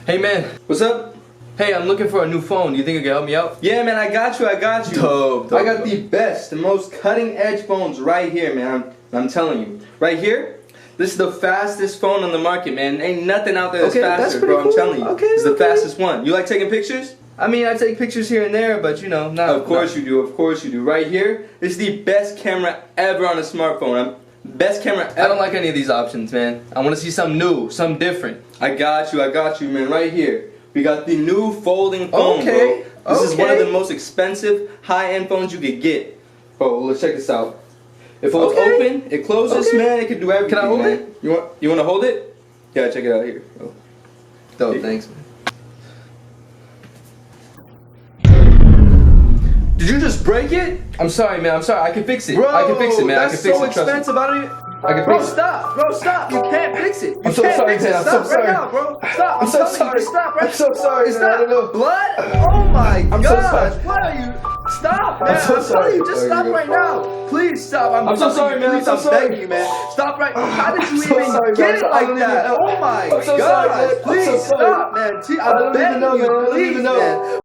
Hey man, What's up? hey, I'm looking for a new phone. You think you can help me out? Yeah, man, I got you. Dope, I got the best, the most cutting edge phones right here, man. I'm telling you. Right here, this is the fastest phone on the market, man. Ain't nothing out there that's Okay, that's faster, pretty bro. cool. I'm telling you. Okay, It's the okay. fastest one. You like taking pictures? I mean, I take pictures here and there, but you know, not. Of course you do. Of course you do. Right here, this is the best camera ever on a smartphone. Best camera ever. I don't like any of these options, man. I want to see something new, something different. I got you, man. Right here, we got the new folding phone, Okay, bro. This is one of okay. the most expensive high-end phones you could get. Bro, let's check this out. If it was Okay. open, it closes, Okay. man. It could do everything. Can I hold man. it? You want to hold it? Yeah, check it out here. Oh. Dope, Hey. thanks, man. Did you just break it? I'm sorry, man. I'm sorry. I can fix it. Bro, I can fix it, man. I that's can fix so it. Trust me. expensive. I don't even. I can Bro, fix it. stop! Bro, stop! You can't fix it. You I'm so can't sorry, fix man. it. I'm so Stop sorry. right now, bro. Stop! I'm so telling you, sorry. just stop right. I'm so sorry, Is man. I that don't know. blood? Oh my I'm so gosh! sorry. What are you? Stop, man! I'm so I'm sorry. telling you, just There you stop go. right now. Please stop. I'm so telling sorry, you, man. Please, I'm so sorry. begging you, man. Stop right. How did you I'm so even sorry, get man. it I like don't even that? know. Oh my I'm so sorry, gosh! man. I'm Please so sorry. stop, man. I don't even begging know, you, man. I don't please, even know. man.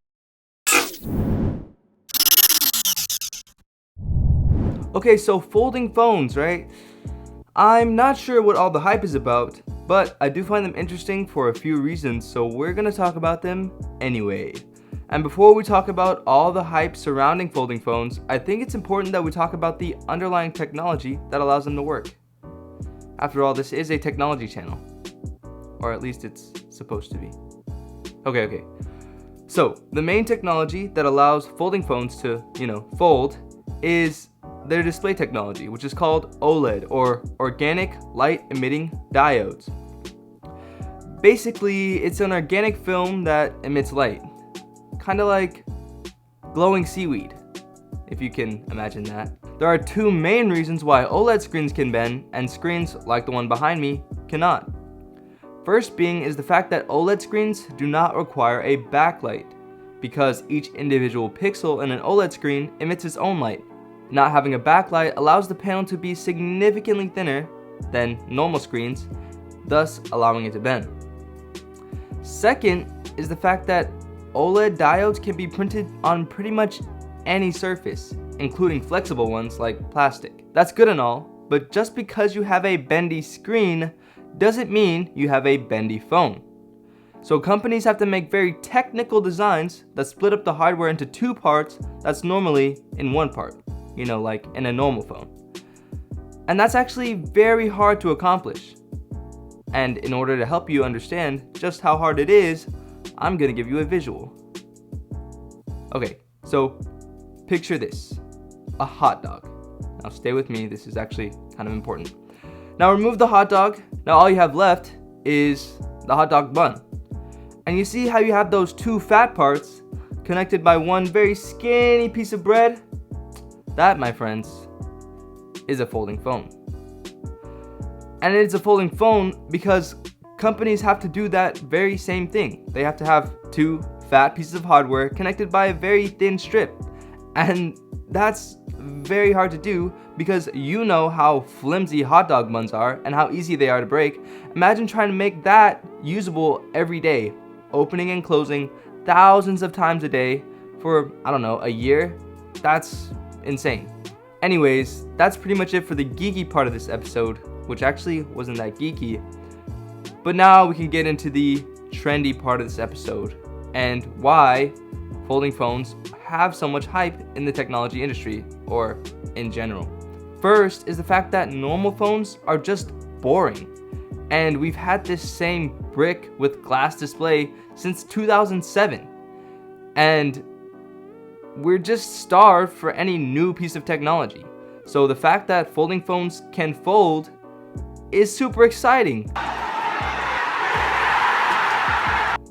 Okay, so folding phones, right? I'm not sure what all the hype is about, but I do find them interesting for a few reasons, so we're gonna talk about them anyway. And before we talk about all the hype surrounding folding phones, I think it's important that we talk about the underlying technology that allows them to work. After all, this is a technology channel. Or at least it's supposed to be. Okay. So, the main technology that allows folding phones to, fold is their display technology, which is called OLED, or Organic Light Emitting Diodes. Basically, it's an organic film that emits light. Kind of like glowing seaweed, if you can imagine that. There are two main reasons why OLED screens can bend and screens like the one behind me cannot. First being is the fact that OLED screens do not require a backlight, because each individual pixel in an OLED screen emits its own light. Not having a backlight allows the panel to be significantly thinner than normal screens, thus allowing it to bend. Second is the fact that OLED diodes can be printed on pretty much any surface, including flexible ones like plastic. That's good and all, but just because you have a bendy screen doesn't mean you have a bendy phone. So companies have to make very technical designs that split up the hardware into two parts that's normally in one part, like in a normal phone. And that's actually very hard to accomplish. And in order to help you understand just how hard it is, I'm gonna give you a visual. Okay, so picture this, a hot dog. Now stay with me, this is actually kind of important. Now remove the hot dog. Now all you have left is the hot dog bun. And you see how you have those two fat parts connected by one very skinny piece of bread? That, my friends, is a folding phone. And it's a folding phone because companies have to do that very same thing. They have to have two fat pieces of hardware connected by a very thin strip. And that's very hard to do because you know how flimsy hot dog buns are and how easy they are to break. Imagine trying to make that usable every day, opening and closing thousands of times a day for, a year. That's insane. Anyways, that's pretty much it for the geeky part of this episode, which actually wasn't that geeky. But now we can get into the trendy part of this episode and why folding phones have so much hype in the technology industry, or in general. First is the fact that normal phones are just boring. And we've had this same brick with glass display since 2007. And we're just starved for any new piece of technology. So the fact that folding phones can fold is super exciting.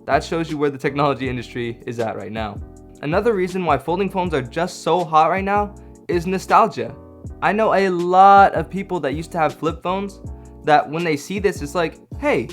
That shows you where the technology industry is at right now. Another reason why folding phones are just so hot right now is nostalgia. I know a lot of people that used to have flip phones that when they see this, it's like, hey,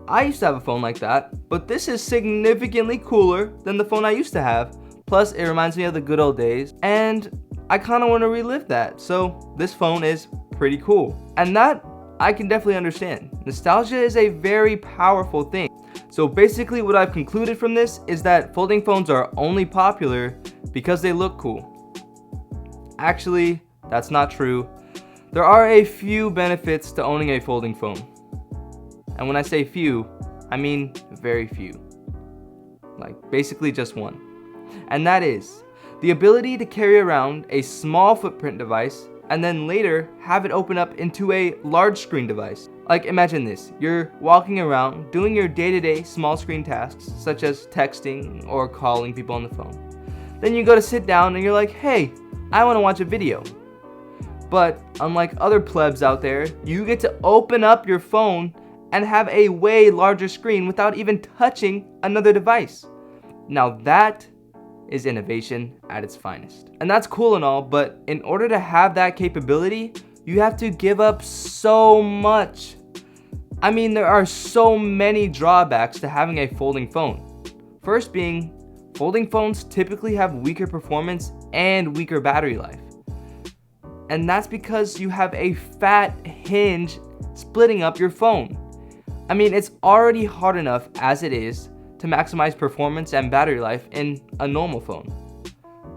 I used to have a phone like that, but this is significantly cooler than the phone I used to have. Plus, it reminds me of the good old days, and I kind of want to relive that, so this phone is pretty cool. And that I can definitely understand. Nostalgia is a very powerful thing. So basically what I've concluded from this is that folding phones are only popular because they look cool. Actually, that's not true. There are a few benefits to owning a folding phone. And when I say few, I mean very few. Like basically just one. And that is the ability to carry around a small footprint device and then later have it open up into a large screen device. Like imagine this, you're walking around doing your day-to-day small screen tasks such as texting or calling people on the phone. Then you go to sit down and you're like, hey, I want to watch a video. But unlike other plebs out there, you get to open up your phone and have a way larger screen without even touching another device. Now that is innovation at its finest. And that's cool and all, but in order to have that capability, you have to give up so much. I mean, there are so many drawbacks to having a folding phone. First being, folding phones typically have weaker performance and weaker battery life. And that's because you have a fat hinge splitting up your phone. I mean, it's already hard enough as it is to maximize performance and battery life in a normal phone.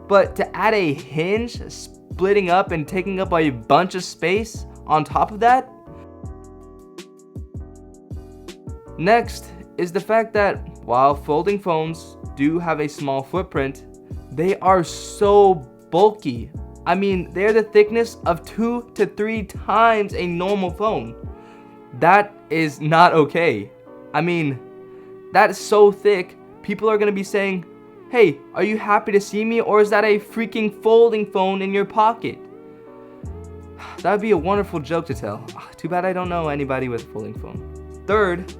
But to add a hinge splitting up and taking up a bunch of space on top of that? Next is the fact that while folding phones do have a small footprint, they are so bulky. I mean, they're the thickness of 2 to 3 times a normal phone. That is not okay. I mean, that is so thick, people are gonna be saying, hey, are you happy to see me, or is that a freaking folding phone in your pocket? That would be a wonderful joke to tell. Too bad I don't know anybody with a folding phone. Third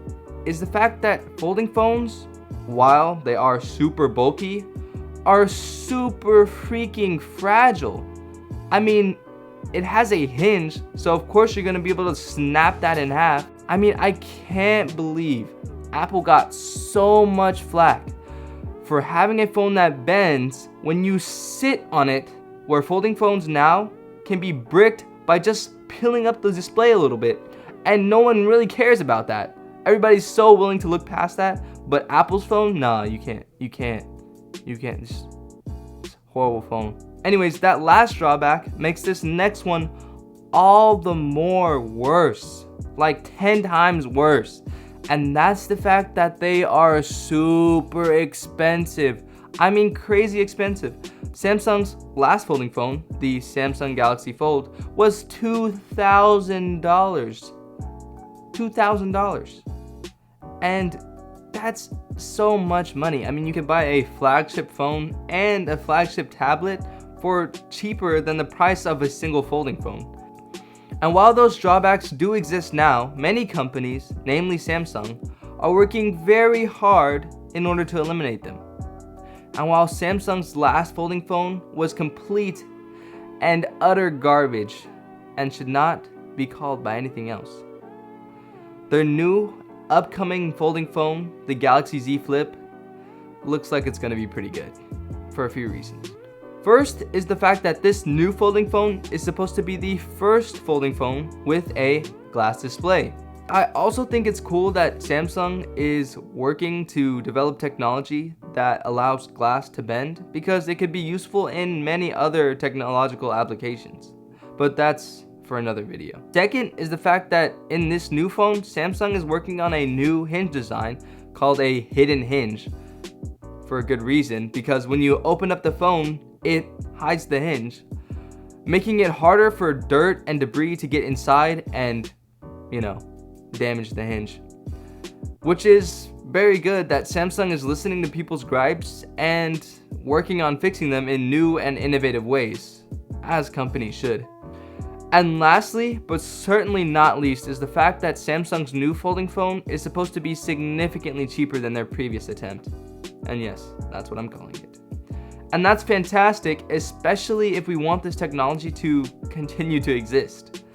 is the fact that folding phones, while they are super bulky, are super freaking fragile. I mean, it has a hinge, so of course you're gonna be able to snap that in half. I mean, I can't believe Apple got so much flack for having a phone that bends when you sit on it, where folding phones now can be bricked by just peeling up the display a little bit, and no one really cares about that. Everybody's so willing to look past that, but Apple's phone, nah, you can't. It's a horrible phone. Anyways, that last drawback makes this next one all the more worse, like 10 times worse. And that's the fact that they are super expensive. I mean, crazy expensive. Samsung's last folding phone, the Samsung Galaxy Fold, was $2,000. $2,000. And that's so much money. I mean, you could buy a flagship phone and a flagship tablet for cheaper than the price of a single folding phone. And while those drawbacks do exist now, many companies, namely Samsung, are working very hard in order to eliminate them. And while Samsung's last folding phone was complete and utter garbage and should not be called by anything else, their new upcoming folding phone, the Galaxy Z Flip, looks like it's going to be pretty good for a few reasons. First is the fact that this new folding phone is supposed to be the first folding phone with a glass display. I also think it's cool that Samsung is working to develop technology that allows glass to bend, because it could be useful in many other technological applications. But that's for another video. Second is the fact that in this new phone, Samsung is working on a new hinge design called a hidden hinge. For a good reason, because when you open up the phone, it hides the hinge, making it harder for dirt and debris to get inside and, damage the hinge. Which is very good that Samsung is listening to people's gripes and working on fixing them in new and innovative ways, as companies should. And lastly, but certainly not least, is the fact that Samsung's new folding phone is supposed to be significantly cheaper than their previous attempt. And yes, that's what I'm calling it. And that's fantastic, especially if we want this technology to continue to exist.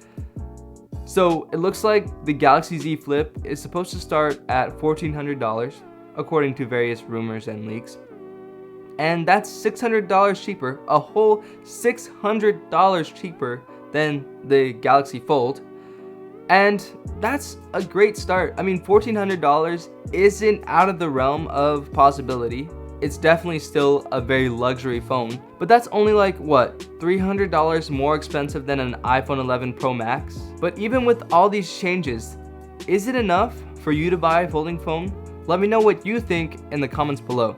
So it looks like the Galaxy Z Flip is supposed to start at $1,400, according to various rumors and leaks. And that's $600 cheaper, a whole $600 cheaper than the Galaxy Fold, And that's a great start. I mean, $1,400 isn't out of the realm of possibility. It's definitely still a very luxury phone, but that's only like, what, $300 more expensive than an iPhone 11 Pro Max? But even with all these changes, is it enough for you to buy a folding phone? Let me know what you think in the comments below.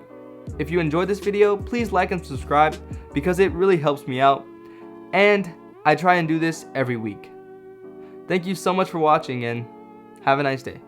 If you enjoyed this video, please like and subscribe because it really helps me out. And I try and do this every week. Thank you so much for watching and have a nice day.